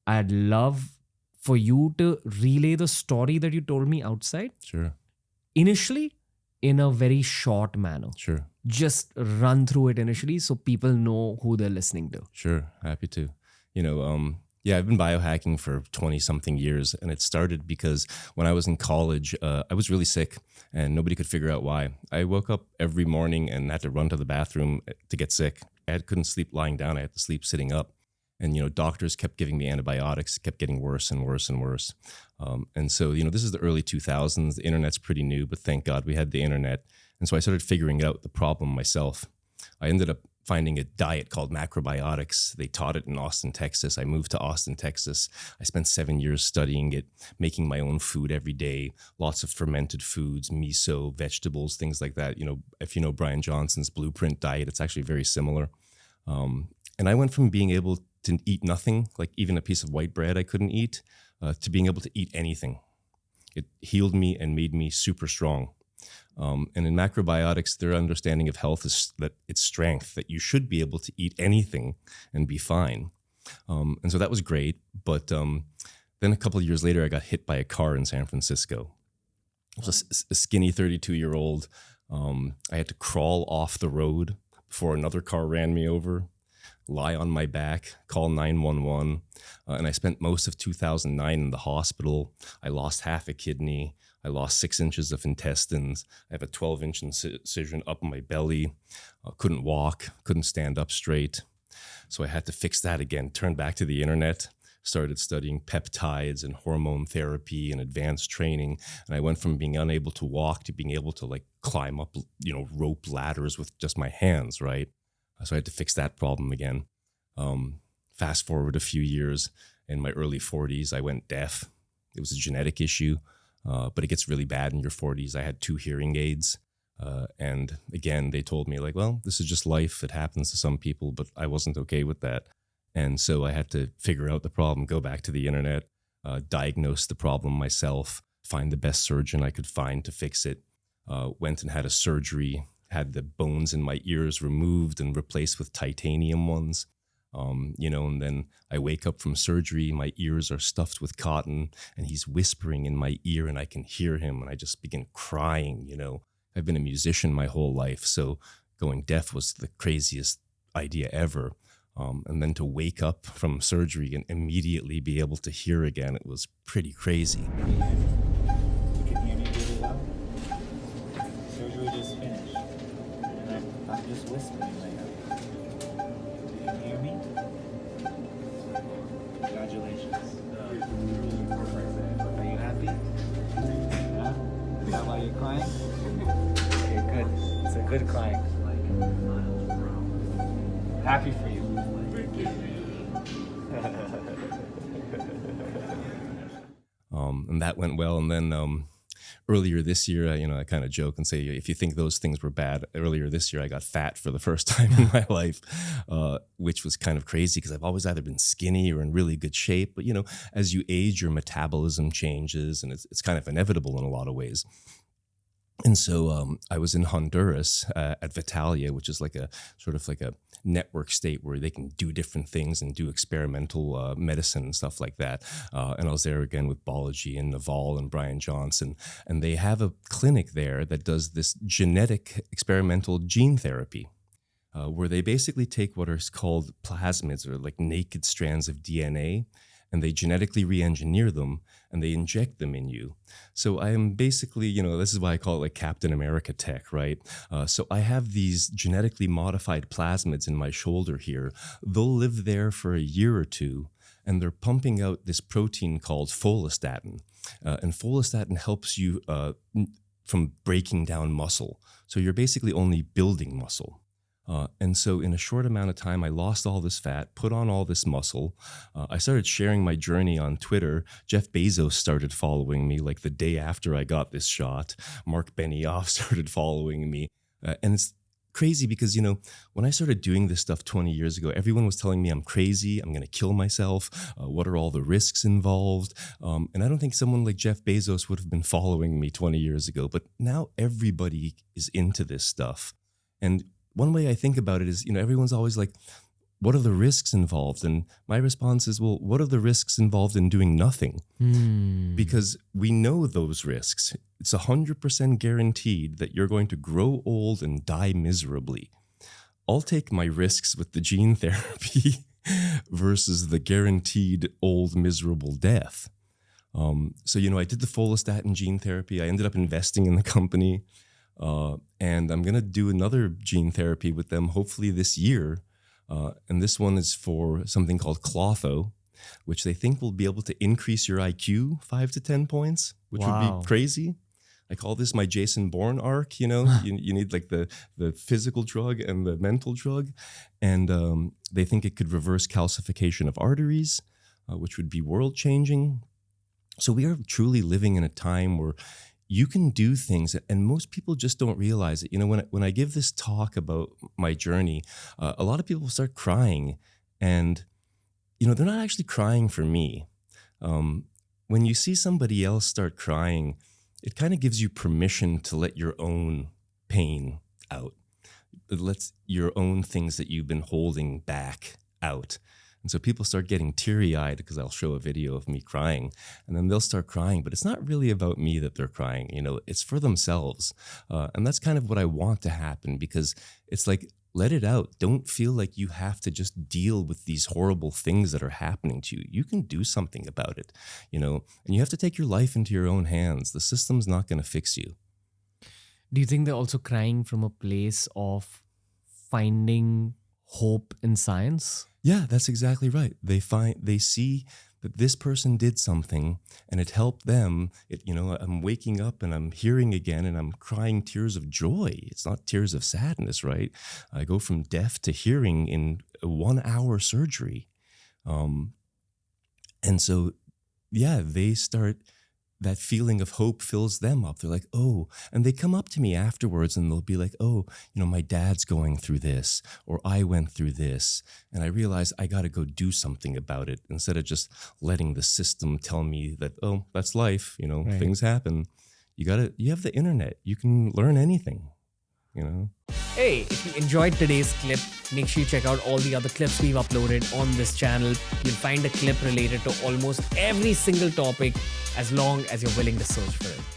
I'd love for you to relay the story that you told me outside. Sure. Initially, in a very short manner. Sure. Just run through it initially so people know who they're listening to. Sure. Happy to. I've been biohacking for 20 something years, and it started because when I was in college, I was really sick and nobody could figure out why. I woke up every morning and had to run to the bathroom to get sick. I couldn't sleep lying down. I had to sleep sitting up. And, doctors kept giving me antibiotics. It kept getting worse and worse and worse. And so, this is the early 2000s. The internet's pretty new, but thank God we had the internet. And so I started figuring out the problem myself. I ended up finding a diet called macrobiotics. They taught it in Austin, Texas. I moved to Austin, Texas. I spent 7 years studying it, making my own food every day, lots of fermented foods, miso, vegetables, things like that. If you know Brian Johnson's Blueprint diet, it's actually very similar. And I went from being able to eat nothing, like even a piece of white bread I couldn't eat, to being able to eat anything. It healed me and made me super strong. And in macrobiotics, their understanding of health is that it's strength, that you should be able to eat anything and be fine. And so that was great. But then a couple of years later, I got hit by a car in San Francisco. I was a skinny 32-year-old. I had to crawl off the road before another car ran me over, lie on my back, call 911. And I spent most of 2009 in the hospital. I lost half a kidney. I lost 6 inches of intestines. I have a 12-inch incision up my belly. Couldn't walk, couldn't stand up straight. So I had to fix that again, turn back to the internet, started studying peptides and hormone therapy and advanced training. And I went from being unable to walk to being able to climb up, rope ladders with just my hands, right? So I had to fix that problem again. Fast forward a few years, in my early 40s, I went deaf. It was a genetic issue. But it gets really bad in your 40s. I had 2 hearing aids. And again, they told me this is just life. It happens to some people, but I wasn't okay with that. And so I had to figure out the problem, go back to the internet, diagnose the problem myself, find the best surgeon I could find to fix it. Went and had a surgery, had the bones in my ears removed and replaced with titanium ones. And then I wake up from surgery, my ears are stuffed with cotton, and he's whispering in my ear and I can hear him, and I just begin crying. I've been a musician my whole life, so going deaf was the craziest idea ever. And then to wake up from surgery and immediately be able to hear again, it was pretty crazy. You can hear me really well. Surgery just finished, and I'm just whispering right now. You can hear me? Congratulations. Are you happy? Yeah? Is that why you're crying? Okay, good. It's a good crying. Happy for you. And that went well. And then earlier this year, I kind of joke and say, if you think those things were bad, earlier this year, I got fat for the first time in my life, which was kind of crazy because I've always either been skinny or in really good shape. But, as you age, your metabolism changes, and it's kind of inevitable in a lot of ways. And so I was in Honduras at Vitalia, which is like a network state where they can do different things and do experimental medicine and stuff like that. And I was there again with Balaji and Naval and Brian Johnson. And they have a clinic there that does this genetic experimental gene therapy, where they basically take what are called plasmids, or like naked strands of DNA, and they genetically re-engineer them and they inject them in you. So I am basically, this is why I call it like Captain America tech, right? So I have these genetically modified plasmids in my shoulder here. They'll live there for a year or two, and they're pumping out this protein called follistatin. And follistatin helps you from breaking down muscle. So you're basically only building muscle. And so in a short amount of time, I lost all this fat, put on all this muscle. I started sharing my journey on Twitter. Jeff Bezos started following me like the day after I got this shot. Mark Benioff started following me. And it's crazy because, when I started doing this stuff 20 years ago, everyone was telling me I'm crazy, I'm going to kill myself. What are all the risks involved? And I don't think someone like Jeff Bezos would have been following me 20 years ago. But now everybody is into this stuff. And one way I think about it is, everyone's always like, what are the risks involved? And my response is, well, what are the risks involved in doing nothing? Because we know those risks. It's 100% guaranteed that you're going to grow old and die miserably. I'll take my risks with the gene therapy versus the guaranteed old miserable death. So, I did the follistatin gene therapy. I ended up investing in the company. And I'm going to do another gene therapy with them hopefully this year. And this one is for something called Clotho, which they think will be able to increase your IQ 5 to 10 points, which would be crazy. I call this my Jason Bourne arc. You need like the physical drug and the mental drug. And they think it could reverse calcification of arteries, which would be world changing. So we are truly living in a time where you can do things, and most people just don't realize it. When I give this talk about my journey, a lot of people start crying, and they're not actually crying for me. When you see somebody else start crying, it kind of gives you permission to let your own pain out. It lets your own things that you've been holding back out. And so people start getting teary-eyed because I'll show a video of me crying, and then they'll start crying. But it's not really about me that they're crying. It's for themselves. And that's kind of what I want to happen, because it's like, let it out. Don't feel like you have to just deal with these horrible things that are happening to you. You can do something about it, and you have to take your life into your own hands. The system's not going to fix you. Do you think they're also crying from a place of finding hope in science? Yeah, that's exactly right. They see that this person did something and it helped them. I'm waking up and I'm hearing again and I'm crying tears of joy. It's not tears of sadness, right? I go from deaf to hearing in a 1-hour surgery. And so, yeah, they start, that feeling of hope fills them up. They're like, oh, and they come up to me afterwards and they'll be like, oh, my dad's going through this, or I went through this. And I realize I got to go do something about it instead of just letting the system tell me that, oh, that's life. Right. Things happen. You have the internet. You can learn anything, Hey, if you enjoyed today's clip, make sure you check out all the other clips we've uploaded on this channel. You'll find a clip related to almost every single topic, as long as you're willing to search for it.